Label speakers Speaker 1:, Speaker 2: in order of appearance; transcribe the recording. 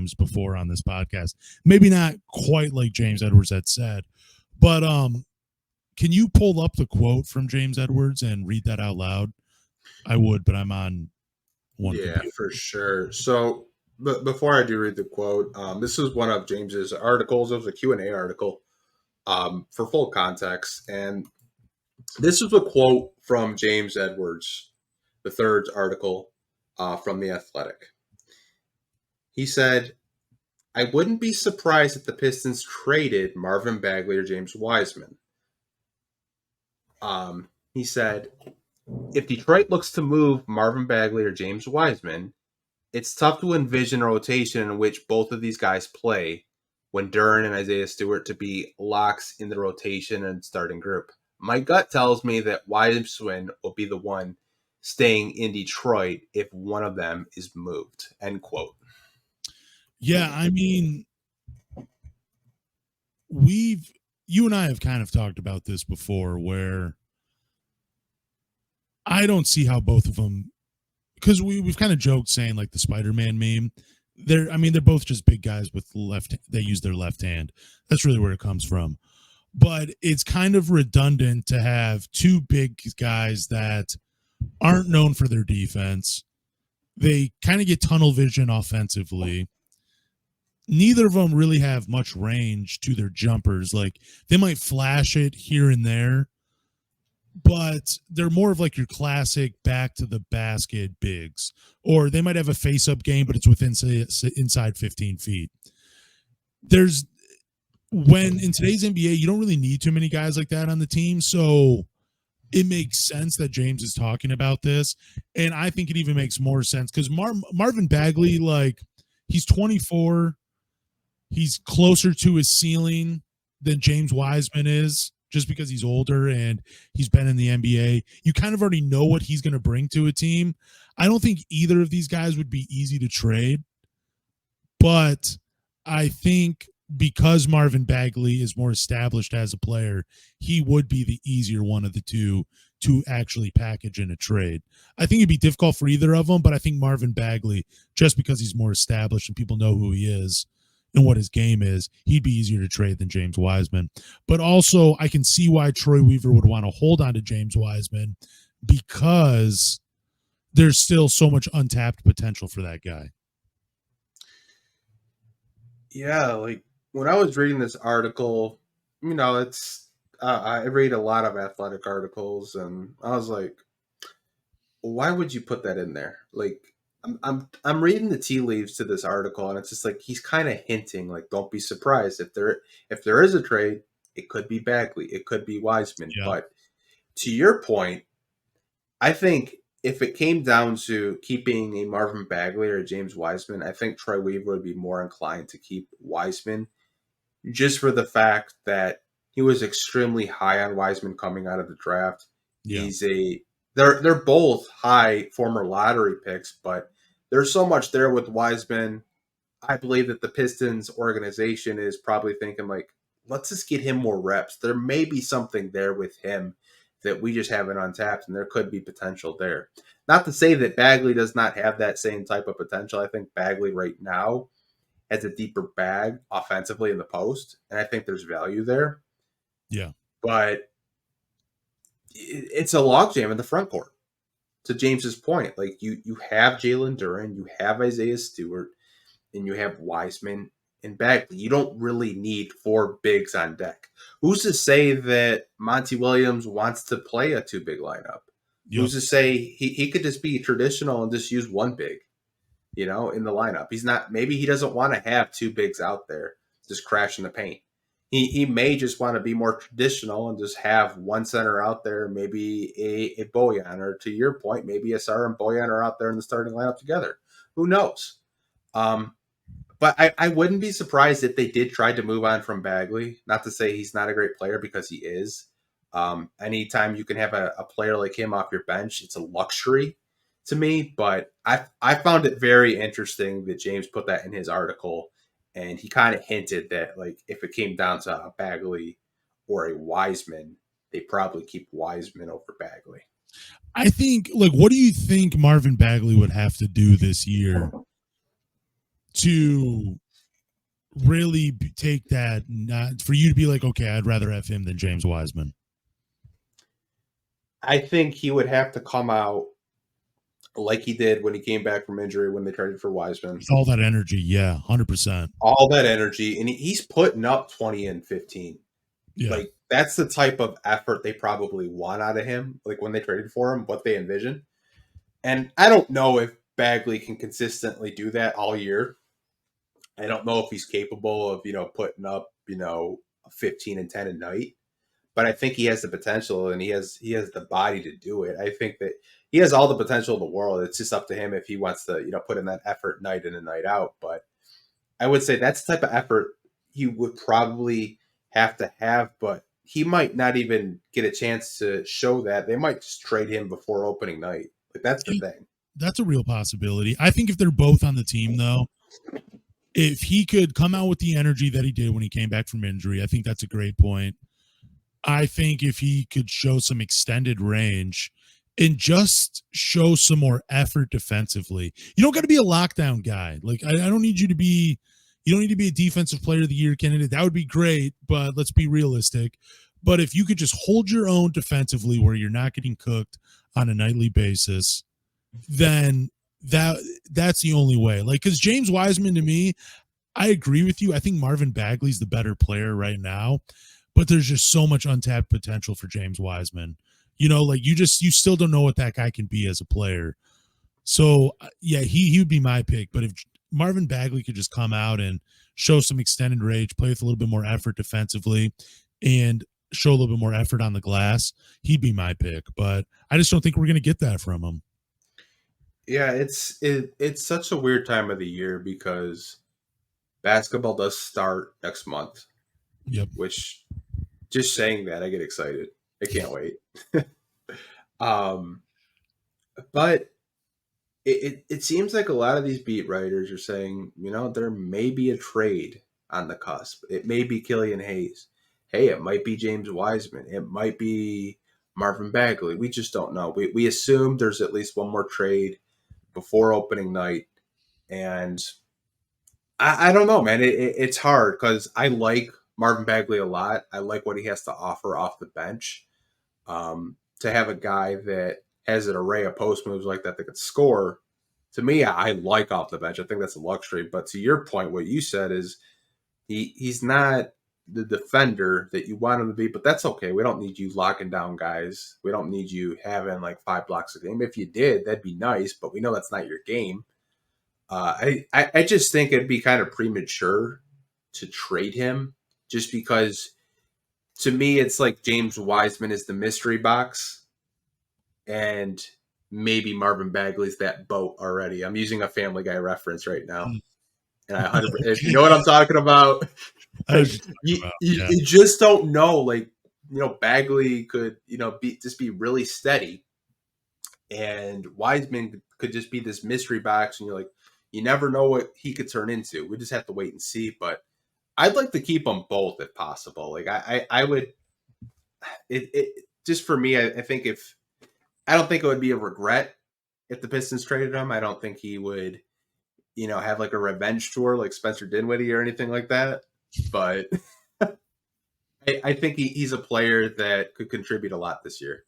Speaker 1: moves before on this podcast. Maybe not quite like James Edwards had said, but can you pull up the quote from James Edwards and read that out loud? I would, but I'm on one computer.
Speaker 2: For sure. So before I do read the quote, this is one of James's articles. It was a Q&A article for full context. And this is a quote from James Edwards, the third article from The Athletic. He said, "I wouldn't be surprised if the Pistons traded Marvin Bagley or James Wiseman." He said, "If Detroit looks to move Marvin Bagley or James Wiseman, it's tough to envision a rotation in which both of these guys play when Duren and Isaiah Stewart to be locks in the rotation and starting group. My gut tells me that Wiseman will be the one staying in Detroit if one of them is moved." End quote.
Speaker 1: Yeah, I mean, you and I have kind of talked about this before where I don't see how both of them, because we've kind of joked saying like the Spider-Man meme. They're both just big guys with they use their left hand. That's really where it comes from. But it's kind of redundant to have two big guys that aren't known for their defense. They kind of get tunnel vision offensively. Neither of them really have much range to their jumpers. Like, they might flash it here and there, but they're more of like your classic back to the basket bigs. Or they might have a face-up game, but it's within inside 15 feet. In today's NBA, you don't really need too many guys like that on the team. So it makes sense that James is talking about this. And I think it even makes more sense because Marvin Bagley, like, he's 24. He's closer to his ceiling than James Wiseman is just because he's older and he's been in the NBA. You kind of already know what he's going to bring to a team. I don't think either of these guys would be easy to trade, but I think because Marvin Bagley is more established as a player, he would be the easier one of the two to actually package in a trade. I think it'd be difficult for either of them, but I think Marvin Bagley, just because he's more established and people know who he is and what his game is, he'd be easier to trade than James Wiseman. But also, I can see why Troy Weaver would want to hold on to James Wiseman because there's still so much untapped potential for that guy.
Speaker 2: Yeah, like when I was reading this article, it's I read a lot of athletic articles, and I was like, why would you put that in there? Like, I'm reading the tea leaves to this article, and it's just like he's kind of hinting, like, don't be surprised if there is a trade, it could be Bagley, it could be Wiseman. Yeah. But to your point, I think if it came down to keeping a Marvin Bagley or a James Wiseman, I think Troy Weaver would be more inclined to keep Wiseman, just for the fact that he was extremely high on Wiseman coming out of the draft. Yeah. They're both high former lottery picks, but there's so much there with Wiseman. I believe that the Pistons organization is probably thinking, like, let's just get him more reps. There may be something there with him that we just haven't untapped, and there could be potential there. Not to say that Bagley does not have that same type of potential. I think Bagley right now has a deeper bag offensively in the post, and I think there's value there.
Speaker 1: Yeah.
Speaker 2: But it's a logjam in the front court. To James's point, like, you have Jalen Duren, you have Isaiah Stewart, and you have Wiseman and Bagley. You don't really need four bigs on deck. Who's to say that Monty Williams wants to play a two big lineup? Yep. Who's to say he could just be traditional and just use one big, in the lineup? Maybe he doesn't want to have two bigs out there just crashing the paint. He may just want to be more traditional and just have one center out there, maybe a Bojan, or to your point, maybe a Sarr and Bojan are out there in the starting lineup together. Who knows? But I wouldn't be surprised if they did try to move on from Bagley. Not to say he's not a great player, because he is. Anytime you can have a player like him off your bench, it's a luxury to me. But I found it very interesting that James put that in his article. And he kind of hinted that, like, if it came down to a Bagley or a Wiseman, they probably keep Wiseman over Bagley.
Speaker 1: I think, like, what do you think Marvin Bagley would have to do this year to really take that, not for you to be like, okay, I'd rather have him than James Wiseman?
Speaker 2: I think he would have to come out like he did when he came back from injury when they traded for Wiseman.
Speaker 1: With all that energy, yeah, 100%.
Speaker 2: All that energy, and he's putting up 20 and 15.
Speaker 1: Yeah.
Speaker 2: Like, that's the type of effort they probably want out of him, like when they traded for him, what they envision. And I don't know if Bagley can consistently do that all year. I don't know if he's capable of, putting up, 15 and 10 a night. But I think he has the potential, and he has the body to do it. I think that he has all the potential in the world. It's just up to him if he wants to, put in that effort night in and night out. But I would say that's the type of effort he would probably have to have, but he might not even get a chance to show that. They might just trade him before opening night. Like, that's the thing.
Speaker 1: That's a real possibility. I think if they're both on the team, though, if he could come out with the energy that he did when he came back from injury, I think that's a great point. I think if he could show some extended range and just show some more effort defensively, you don't got to be a lockdown guy. Like, I don't need you to be, you don't need to be a defensive player of the year candidate. That would be great, but let's be realistic. But if you could just hold your own defensively where you're not getting cooked on a nightly basis, then that's the only way. Like, because James Wiseman, to me, I agree with you. I think Marvin Bagley's the better player right now, but there's just so much untapped potential for James Wiseman. Like you still don't know what that guy can be as a player. So yeah, he would be my pick. But if Marvin Bagley could just come out and show some extended range, play with a little bit more effort defensively, and show a little bit more effort on the glass, he'd be my pick. But I just don't think we're going to get that from him.
Speaker 2: Yeah, it's such a weird time of the year because basketball does start next month.
Speaker 1: Yep.
Speaker 2: Which, just saying that, I get excited. I can't wait. But it seems like a lot of these beat writers are saying, there may be a trade on the cusp. It may be Killian Hayes. Hey, it might be James Wiseman. It might be Marvin Bagley. We just don't know. We assume there's at least one more trade before opening night. And I don't know, man. It's hard because I like Marvin Bagley a lot. I like what he has to offer off the bench. To have a guy that has an array of post moves like that could score, to me, I like off the bench. I think that's a luxury. But to your point, what you said is he's not the defender that you want him to be, but that's okay. We don't need you locking down guys. We don't need you having like 5 blocks a game. If you did, that'd be nice, but we know that's not your game. I just think it'd be kind of premature to trade him just because to me, it's like James Wiseman is the mystery box and maybe Marvin Bagley's that boat already. I'm using a Family Guy reference right now. And I 100%, if you know what I'm talking about, you just don't know. Like, Bagley could, be really steady and Wiseman could just be this mystery box. And you're like, you never know what he could turn into. We just have to wait and see. But I'd like to keep them both if possible. Like I would, it just for me, I think I don't think it would be a regret if the Pistons traded him. I don't think he would, have like a revenge tour like Spencer Dinwiddie or anything like that. But I think he's a player that could contribute a lot this year.